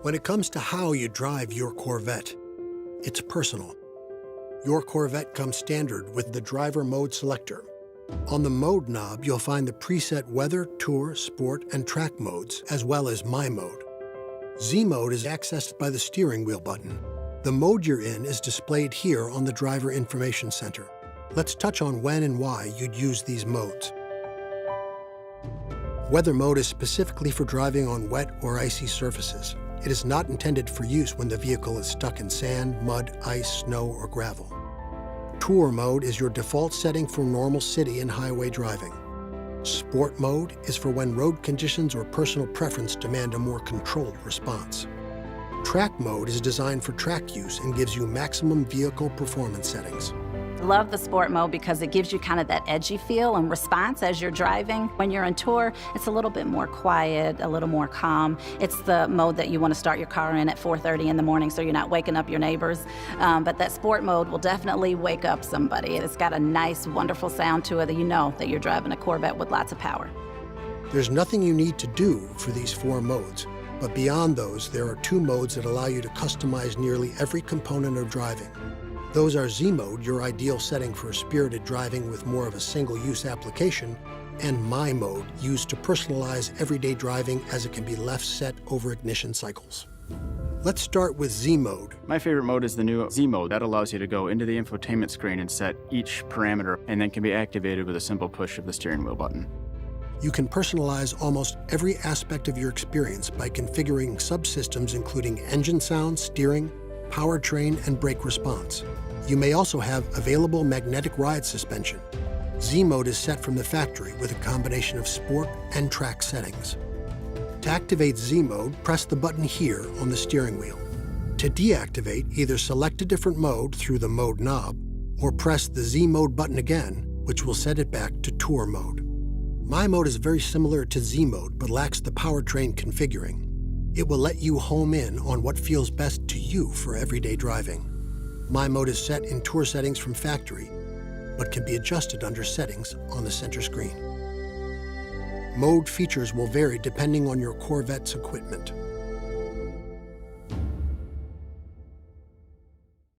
When it comes to how you drive your Corvette, it's personal. Your Corvette comes standard with the Driver Mode Selector. On the Mode knob, you'll find the preset Weather, Tour, Sport, and Track modes, as well as MyMode. Z-Mode is accessed by the steering wheel button. The mode you're in is displayed here on the Driver Information Center. Let's touch on when and why you'd use these modes. Weather mode is specifically for driving on wet or icy surfaces. It is not intended for use when the vehicle is stuck in sand, mud, ice, snow, or gravel. Tour mode is your default setting for normal city and highway driving. Sport mode is for when road conditions or personal preference demand a more controlled response. Track mode is designed for track use and gives you maximum vehicle performance settings. Love the sport mode because it gives you kind of that edgy feel and response as you're driving. When you're on tour, it's a little bit more quiet, a little more calm. It's the mode that you want to start your car in at 4:30 in the morning so you're not waking up your neighbors. But that sport mode will definitely wake up somebody. It's got a nice, wonderful sound to it that you know that you're driving a Corvette with lots of power. There's nothing you need to do for these 4 modes, but beyond those, there are 2 modes that allow you to customize nearly every component of driving. Those are Z-Mode, your ideal setting for spirited driving with more of a single-use application, and MyMode, used to personalize everyday driving as it can be left set over ignition cycles. Let's start with Z-Mode. My favorite mode is the new Z-Mode. That allows you to go into the infotainment screen and set each parameter, and then can be activated with a simple push of the steering wheel button. You can personalize almost every aspect of your experience by configuring subsystems including engine sound, steering, powertrain, and brake response. You may also have available magnetic ride suspension. Z-Mode is set from the factory with a combination of sport and track settings. To activate Z-Mode, press the button here on the steering wheel. To deactivate, either select a different mode through the Mode knob, or press the Z-Mode button again, which will set it back to Tour mode. MyMode is very similar to Z-Mode, but lacks the powertrain configuring. It will let you home in on what feels best to you for everyday driving. MyMode is set in Tour settings from factory, but can be adjusted under Settings on the center screen. Mode features will vary depending on your Corvette's equipment.